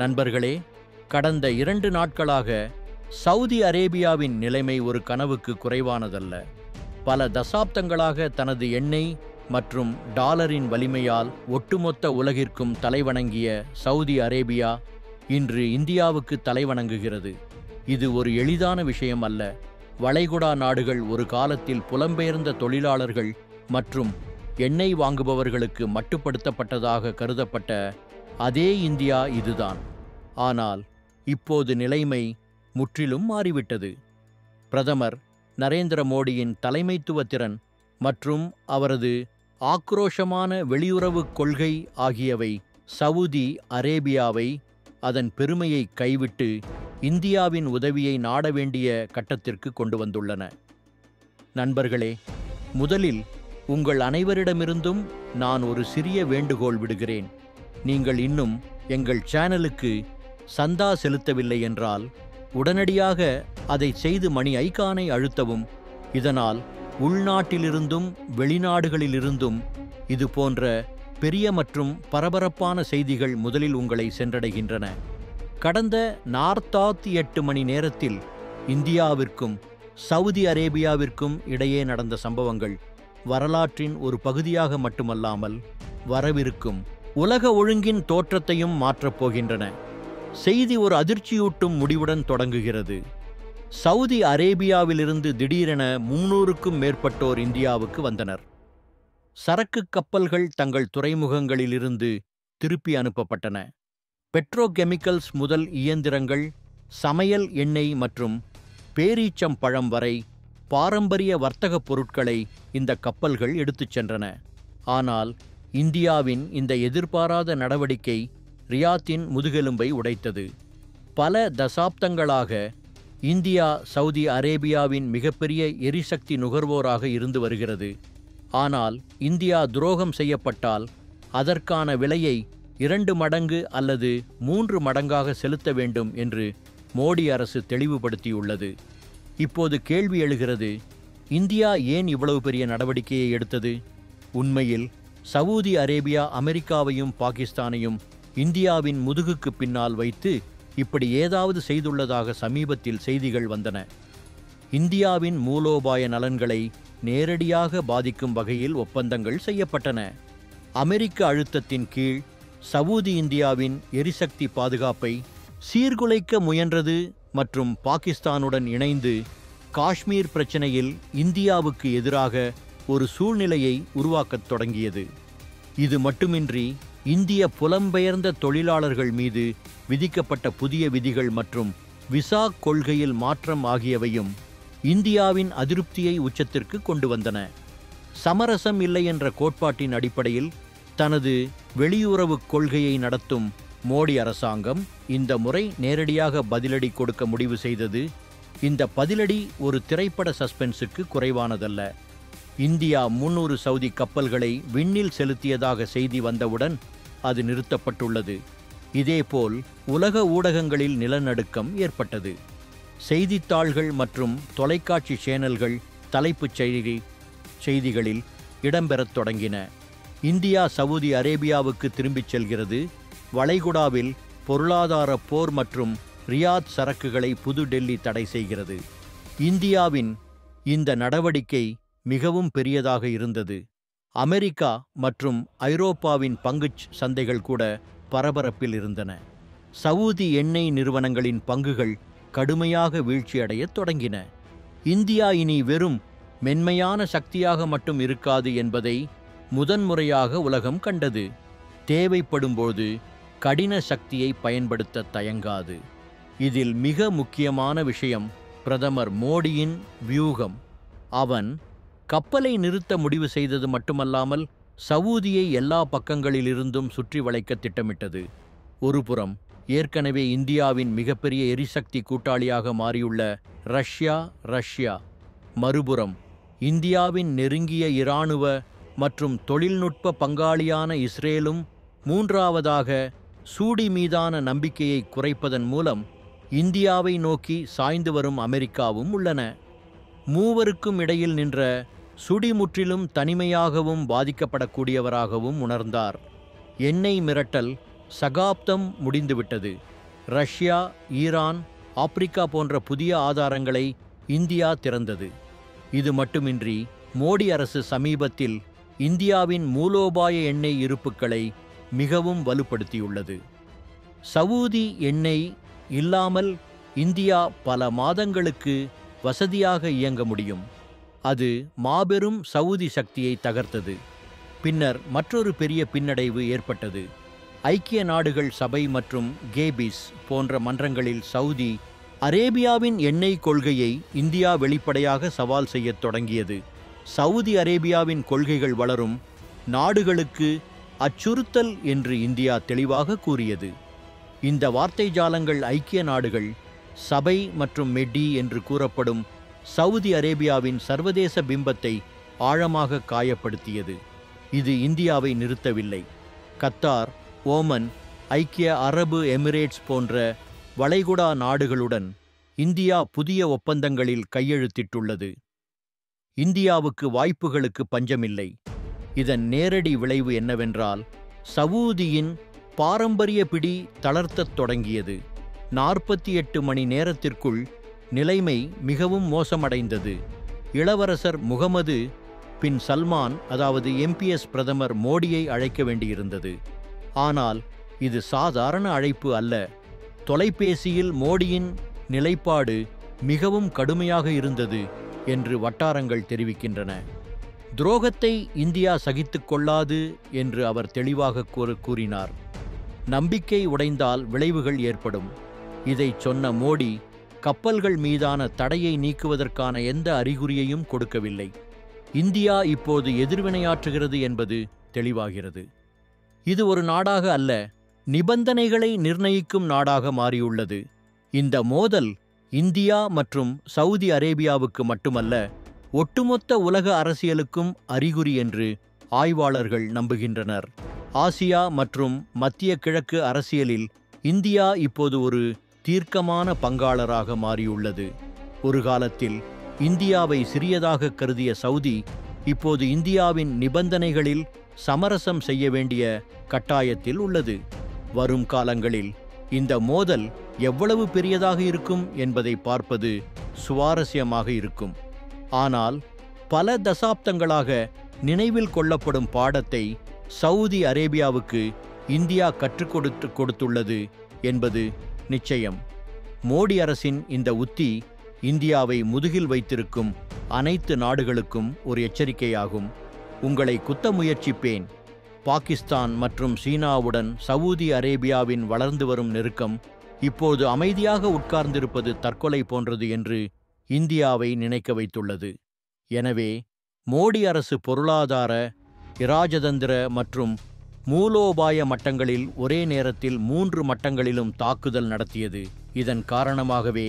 நண்பர்களே, கடந்த 2 நாட்களாக சவுதி அரேபியாவின் நிலைமை ஒரு கனவுக்கு குறைவானதல்ல. பல தசாப்தங்களாக தனது எண்ணெய் மற்றும் டாலரின் வலிமையால் ஒட்டுமொத்த உலகிற்கும் தலைவணங்கிய சவுதி அரேபியா இன்று இந்தியாவுக்கு தலைவணங்குகிறது. இது ஒரு எளிதான விஷயம் அல்ல. வளைகுடா நாடுகள் ஒரு காலத்தில் புலம்பெயர்ந்த தொழிலாளர்கள் மற்றும் எண்ணெய் வாங்குபவர்களுக்கு மட்டுப்படுத்தப்பட்டதாக கருதப்பட்ட அதே இந்தியா இதுதான். ஆனால் இப்போது நிலைமை முற்றிலும் மாறிவிட்டது. பிரதமர் நரேந்திர மோடியின் தலைமைத்துவ திறன் மற்றும் அவரது ஆக்ரோஷமான வெளியுறவு கொள்கை ஆகியவை சவுதி அரேபியாவை அதன் பெருமையை கைவிட்டு இந்தியாவின் உதவியை நாட வேண்டிய கட்டத்திற்கு கொண்டு வந்துள்ளன. நண்பர்களே, முதலில் உங்கள் அனைவரிடமிருந்தும் நான் ஒரு சிறிய வேண்டுகோள் விடுகிறேன். நீங்கள் இன்னும் எங்கள் சேனலுக்கு சந்தா செலுத்தவில்லை என்றால் உடனடியாக அதை செய்து மணி ஐகானை அழுத்தவும். இதனால் உள்நாட்டிலிருந்தும் வெளிநாடுகளிலிருந்தும் இது போன்ற பெரிய மற்றும் பரபரப்பான செய்திகள் முதலில் உங்களை சென்றடைகின்றன. கடந்த 48 மணி நேரத்தில் இந்தியாவிற்கும் சவுதி அரேபியாவிற்கும் இடையே நடந்த சம்பவங்கள் வரலாற்றின் ஒரு பகுதியாக மட்டுமல்லாமல் வரவிருக்கும் உலக ஒழுங்கின் தோற்றத்தையும் மாற்றப் போகின்றன. செய்தி ஒரு அதிர்ச்சியூட்டும் முடிவுடன் தொடங்குகிறது. சவுதி அரேபியாவிலிருந்து திடீரென 300க்கும் மேற்பட்டோர் இந்தியாவுக்கு வந்தனர். சரக்கு கப்பல்கள் தங்கள் துறைமுகங்களிலிருந்து திருப்பி அனுப்பப்பட்டன. பெட்ரோகெமிக்கல்ஸ் முதல் இயந்திரங்கள், சமையல் எண்ணெய் மற்றும் பேரீச்சம் பழம் வரை பாரம்பரிய வர்த்தகப் பொருட்களை இந்த கப்பல்கள் எடுத்துச் சென்றன. ஆனால் இந்தியாவின் இந்த எதிர்பாராத நடவடிக்கை ரியாத்தின் முதுகெலும்பை உடைத்தது. பல தசாப்தங்களாக இந்தியா சவுதி அரேபியாவின் மிகப்பெரிய எரிசக்தி நுகர்வோராக இருந்து வருகிறது. ஆனால் இந்தியா துரோகம் செய்யப்பட்டால் அதற்கான விலையை 2 மடங்கு அல்லது 3 மடங்காக செலுத்த வேண்டும் என்று மோடி அரசு தெளிவுபடுத்தியுள்ளது. இப்போது கேள்வி எழுகிறது, இந்தியா ஏன் இவ்வளவு பெரிய நடவடிக்கையை எடுத்தது? உண்மையில் சவுதி அரேபியா அமெரிக்காவையும் பாகிஸ்தானையும் இந்தியாவின் முதுகுக்கு பின்னால் வைத்து இப்படி ஏதாவது செய்துள்ளதாக சமீபத்தில் செய்திகள் வந்தன. இந்தியாவின் மூலோபாய நலன்களை நேரடியாக பாதிக்கும் வகையில் ஒப்பந்தங்கள் செய்யப்பட்டன. அமெரிக்க அழுத்தத்தின் கீழ் சவுதி இந்தியாவின் எரிசக்தி பாதுகாப்பை சீர்குலைக்க முயன்றது மற்றும் பாகிஸ்தானுடன் இணைந்து காஷ்மீர் பிரச்சினையில் இந்தியாவுக்கு எதிராக ஒரு சூழ்நிலையை உருவாக்கத் தொடங்கியது. இது மட்டுமின்றி இந்திய புலம்பெயர்ந்த தொழிலாளர்கள் மீது விதிக்கப்பட்ட புதிய விதிகள் மற்றும் விசா கொள்கையில் மாற்றம் ஆகியவையும் இந்தியாவின் அதிருப்தியை உச்சத்திற்கு கொண்டு வந்தன. சமரசம் இல்லை என்ற கோட்பாட்டின் அடிப்படையில் தனது வெளியுறவு கொள்கையை நடத்தும் மோடி அரசாங்கம் இந்த முறை நேரடியாக பதிலடி கொடுக்க முடிவு செய்தது. இந்த பதிலடி ஒரு திரைப்பட சஸ்பென்ஸுக்கு குறைவானதல்ல. இந்தியா 300 சவுதி கப்பல்களை விண்ணில் செலுத்தியதாக செய்தி வந்தவுடன் அது நிறுத்தப்பட்டுள்ளது. இதேபோல் உலக ஊடகங்களில் நிலநடுக்கம் ஏற்பட்டது. செய்தித்தாள்கள் மற்றும் தொலைக்காட்சி சேனல்கள் தலைப்புச் செய்திகளில் இடம்பெறத் தொடங்கின. இந்தியா சவுதி அரேபியாவுக்கு திரும்பிச் செல்கிறது. வளைகுடாவில் பொருளாதார போர் மற்றும் ரியாத் சரக்குகளை புது டெல்லி தடை செய்கிறது. இந்தியாவின் இந்த நடவடிக்கை மிகவும் பெரியதாக இருந்தது. அமெரிக்கா மற்றும் ஐரோப்பாவின் பங்குச் சந்தைகள் கூட பரபரப்பில் இருந்தன. சவுதி எண்ணெய் நிறுவனங்களின் பங்குகள் கடுமையாக வீழ்ச்சியடையத் தொடங்கின. இந்தியா இனி வெறும் மென்மையான சக்தியாக மட்டும் இருக்காது என்பதை முதன்முறையாக உலகம் கண்டது. தேவைப்படும்போது கடின சக்தியை பயன்படுத்த தயங்காது. இதில் மிக முக்கியமான விஷயம் பிரதமர் மோடியின் வியூகம். அவன் கப்பலை நிறுத்த முடிவு செய்தது மட்டுமல்லாமல் சவூதியை எல்லா பக்கங்களிலிருந்தும் சுற்றி வளைக்க திட்டமிட்டது. ஒருபுறம் ஏற்கனவே இந்தியாவின் மிகப்பெரிய எரிசக்தி கூட்டாளியாக மாறியுள்ள ரஷ்யா, மறுபுறம் இந்தியாவின் நெருங்கிய இராணுவ மற்றும் தொழில்நுட்ப பங்காளியான இஸ்ரேலும், மூன்றாவதாக சூடி மீதான நம்பிக்கையை குறைப்பதன் மூலம் இந்தியாவை நோக்கி சாய்ந்து வரும் அமெரிக்காவும் உள்ளன. மூவருக்கும் இடையில் நின்ற சுடி முற்றிலும் தனிமையாகவும் பாதிக்கப்படக்கூடியவராகவும் உணர்ந்தார். எண்ணெய் மிரட்டல் சகாப்தம் முடிந்துவிட்டது. ரஷ்யா, ஈரான், ஆப்பிரிக்கா போன்ற புதிய ஆதாரங்களை இந்தியா திறந்தது. இது மட்டுமின்றி மோடி அரசு சமீபத்தில் இந்தியாவின் மூலோபாய எண்ணெய் இருப்புக்களை மிகவும் வலுப்படுத்தியுள்ளது. சவூதி எண்ணெய் இல்லாமல் இந்தியா பல மாதங்களுக்கு வசதியாக இயங்க முடியும். அது மாபெரும் சவூதி சக்தியை தகர்த்தது. பின்னர் மற்றொரு பெரிய பின்னடைவு ஏற்பட்டது. ஐக்கிய நாடுகள் சபை மற்றும் கேபிஸ் போன்ற மன்றங்களில் சவுதி அரேபியாவின் எண்ணெய் கொள்கையை இந்தியா வெளிப்படையாக சவால் செய்யத் தொடங்கியது. சவுதி அரேபியாவின் கொள்கைகள் வளரும் நாடுகளுக்கு அச்சுறுத்தல் என்று இந்தியா தெளிவாக கூறியது. இந்த வார்த்தை ஜாலங்கள் ஐக்கிய நாடுகள் சபை மற்றும் மெடி என்று கூறப்படும் சவுதி அரேபியாவின் சர்வதேச பிம்பத்தை ஆழமாக காயப்படுத்தியது. இது இந்தியாவை நிறுத்தவில்லை. கத்தார், ஓமன், ஐக்கிய அரபு எமிரேட்ஸ் போன்ற வளைகுடா நாடுகளுடன் இந்தியா புதிய ஒப்பந்தங்களில் கையெழுத்திட்டுள்ளது. இந்தியாவுக்கு வாய்ப்புகளுக்கு பஞ்சமில்லை. இதன் நேரடி விளைவு என்னவென்றால், சவூதியின் பாரம்பரிய பிடி தளர்த்தத் தொடங்கியது. 48 மணி நேரத்திற்குள் நிலைமை மிகவும் மோசமடைந்தது. இளவரசர் முகமது பின் சல்மான், அதாவது எம்பிஎஸ் பிரதமர் மோடியை அழைக்க வேண்டியிருந்தது. ஆனால் இது சாதாரண அழைப்பு அல்ல. தொலைபேசியில் மோடியின் நிலைப்பாடு மிகவும் கடுமையாக இருந்தது என்று வட்டாரங்கள் தெரிவிக்கின்றன. துரோகத்தை இந்தியா சகித்துக் கொள்ளாது என்று அவர் தெளிவாக கூறினார். நம்பிக்கை உடைந்தால் விளைவுகள் ஏற்படும். இதைச் சொன்ன மோடி கப்பல்கள் மீதான தடையை நீக்குவதற்கான எந்த அறிகுறியையும் கொடுக்கவில்லை. இந்தியா இப்போது எதிர்வினையாற்றுகிறது என்பது தெளிவாகிறது. இது ஒரு நாடாக அல்ல, நிபந்தனைகளை நிர்ணயிக்கும் நாடாக மாறியுள்ளது. இந்த மோதல் இந்தியா மற்றும் சவுதி அரேபியாவுக்கு மட்டுமல்ல, ஒட்டுமொத்த உலக அரசியலுக்கும் அறிகுறி என்று ஆய்வாளர்கள் நம்புகின்றனர். ஆசியா மற்றும் மத்திய கிழக்கு அரசியலில் இந்தியா இப்போது ஒரு தீர்க்கமான பங்காளராக மாறியுள்ளது. ஒரு காலத்தில் இந்தியாவை சிறியதாக கருதிய சவுதி இப்போது இந்தியாவின் நிபந்தனைகளில் சமரசம் செய்ய வேண்டிய கட்டாயத்தில் உள்ளது. வரும் காலங்களில் இந்த மோதல் எவ்வளவு பெரியதாக இருக்கும் என்பதை பார்ப்பது சுவாரஸ்யமாக இருக்கும். ஆனால் பல தசாப்தங்களாக நினைவில் கொள்ளப்படும் பாடத்தை சவுதி அரேபியாவுக்கு இந்தியா கற்றுக் கொடுத்துள்ளது என்பது நிச்சயம். மோடி அரசின் இந்த உத்தி இந்தியாவை முதுகில் வைத்திருக்கும் அனைத்து நாடுகளுக்கும் ஒரு எச்சரிக்கையாகும். உங்களை குத்த முயற்சிப்பேன். பாகிஸ்தான் மற்றும் சீனாவுடன் சவூதி அரேபியாவின் வளர்ந்து வரும் நெருக்கம் இப்போது அமைதியாக உட்கார்ந்திருப்பது தற்கொலை போன்றது என்று இந்தியாவை நினைக்க வைத்துள்ளது. எனவே மோடி அரசு பொருளாதார, இராஜதந்திர மற்றும் மூலோபாய மட்டங்களில் ஒரே நேரத்தில் 3 மட்டங்களிலும் தாக்குதல் நடத்தியது. இதன் காரணமாகவே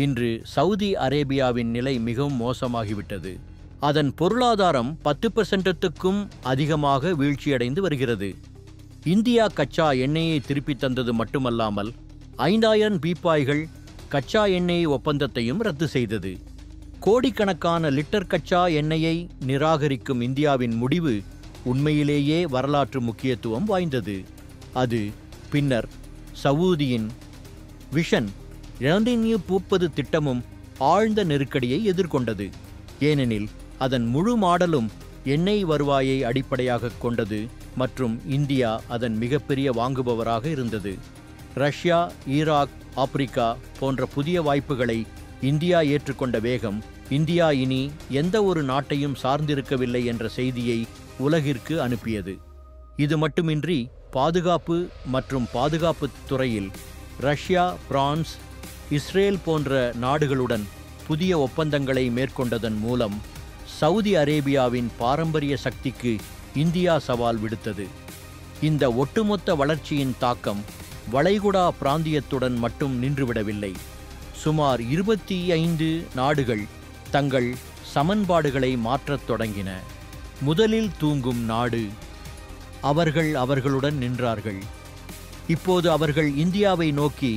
இன்று சவுதி அரேபியாவின் நிலை மிகவும் மோசமாகிவிட்டது. அதன் பொருளாதாரம் 10%க்கும் அதிகமாக வீழ்ச்சியடைந்து வருகிறது. இந்தியா கச்சா எண்ணெயை திருப்பித் தந்தது மட்டுமல்லாமல் 5000 பீப்பாய்கள் கச்சா எண்ணெய் ஒப்பந்தத்தையும் ரத்து செய்தது. கோடிக்கணக்கான லிட்டர் கச்சா எண்ணெயை நிராகரிக்கும் இந்தியாவின் முடிவு உண்மையிலேயே வரலாற்று முக்கியத்துவம் வாய்ந்தது. அது பின்னர் சவூதியின் விஷன் 2030 திட்டமும் ஆழ்ந்த நெருக்கடியை எதிர்கொண்டது. ஏனெனில் அதன் முழு மாடலும் எண்ணெய் வருவாயை அடிப்படையாகக் கொண்டது மற்றும் இந்தியா அதன் மிகப்பெரிய வாங்குபவராக இருந்தது. ரஷ்யா, ஈராக், ஆப்பிரிக்கா போன்ற புதிய வாய்ப்புகளை இந்தியா ஏற்றுக்கொண்ட வேகம் இந்தியா இனி எந்த ஒரு நாட்டையும் சார்ந்திருக்கவில்லை என்ற செய்தியை உலகிற்கு அனுப்பியது. இது மட்டுமின்றி பாதுகாப்பு மற்றும் பாதுகாப்புத் துறையில் ரஷ்யா, பிரான்ஸ், இஸ்ரேல் போன்ற நாடுகளுடன் புதிய ஒப்பந்தங்களை மேற்கொண்டதன் மூலம் சவுதி அரேபியாவின் பாரம்பரிய சக்திக்கு இந்தியா சவால் விடுத்தது. இந்த ஒட்டுமொத்த வளர்ச்சியின் தாக்கம் வளைகுடா பிராந்தியத்துடன் மட்டும் நின்றுவிடவில்லை. சுமார் 25 நாடுகள் தங்கள் சமன்பாடுகளை மாற்றத் தொடங்கின. முதலில் தூங்கும் நாடு. அவர்களுடன் நின்றார்கள். இப்போது அவர்கள் இந்தியாவை நோக்கி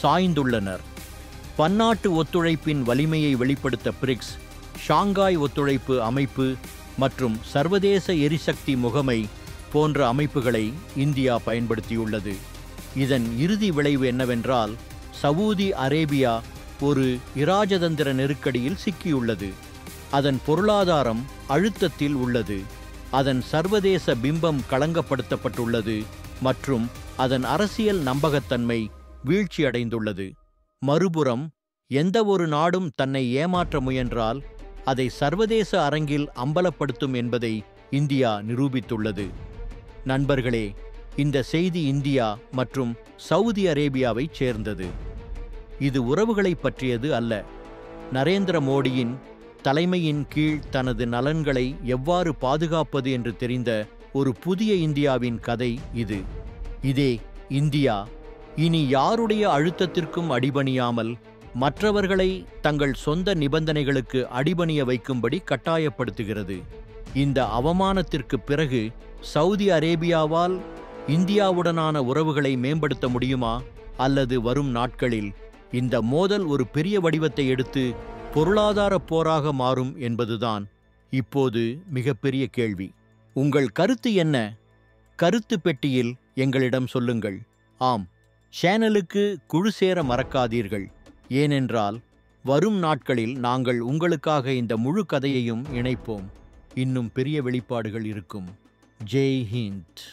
சாய்ந்துள்ளனர். பன்னாட்டு ஒத்துழைப்பின் வலிமையை வெளிப்படுத்த பிரிக்ஸ், ஷாங்காய் ஒத்துழைப்பு அமைப்பு மற்றும் சர்வதேச எரிசக்தி முகமை போன்ற அமைப்புகளை இந்தியா பயன்படுத்தியுள்ளது. இதன் இறுதி விளைவு என்னவென்றால், சவூதி அரேபியா ஒரு இராஜதந்திர நெருக்கடியில் சிக்கியுள்ளது. அதன் பொருளாதாரம் அழுத்தத்தில் உள்ளது. அதன் சர்வதேச பிம்பம் களங்கப்படுத்தப்பட்டுள்ளது மற்றும் அதன் அரசியல் நம்பகத்தன்மை வீழ்ச்சியடைந்துள்ளது. மறுபுறம், எந்த ஒரு நாடும் தன்னை ஏமாற்ற முயன்றால் அதை சர்வதேச அரங்கில் அம்பலப்படுத்தும் என்பதை இந்தியா நிரூபித்துள்ளது. நண்பர்களே, இந்த செய்தி இந்தியா மற்றும் சவுதி அரேபியாவைச் சேர்ந்தது. இது உறவுகளை பற்றியது அல்ல. நரேந்திர மோடியின் தலைமையின் கீழ் தனது நலன்களை எவ்வாறு பாதுகாப்பது என்று தெரிந்த ஒரு புதிய இந்தியாவின் கதை இது. இதே இந்தியா இனி யாருடைய அழுத்தத்திற்கும் அடிபணியாமல் மற்றவர்களை தங்கள் சொந்த நிபந்தனைகளுக்கு அடிபணிய வைக்கும்படி கட்டாயப்படுத்துகிறது. இந்த அவமானத்திற்கு பிறகு சவுதி அரேபியாவால் இந்தியாவுடனான உறவுகளை மேம்படுத்த முடியுமா? அல்லது வரும் நாட்களில் இந்த மோதல் ஒரு பெரிய வடிவத்தை எடுத்து பொருளாதார போராக மாறும் என்பதுதான் இப்போது மிகப்பெரிய கேள்வி. உங்கள் கருத்து என்ன? கருத்து பெட்டியில் எங்களிடம் சொல்லுங்கள். ஆம், சேனலுக்கு குழு சேர மறக்காதீர்கள். ஏனென்றால் வரும் நாட்களில் நாங்கள் உங்களுக்காக இந்த முழு கதையையும் இணைப்போம். இன்னும் பெரிய வெளிப்பாடுகள் இருக்கும். ஜெய் ஹிந்த்.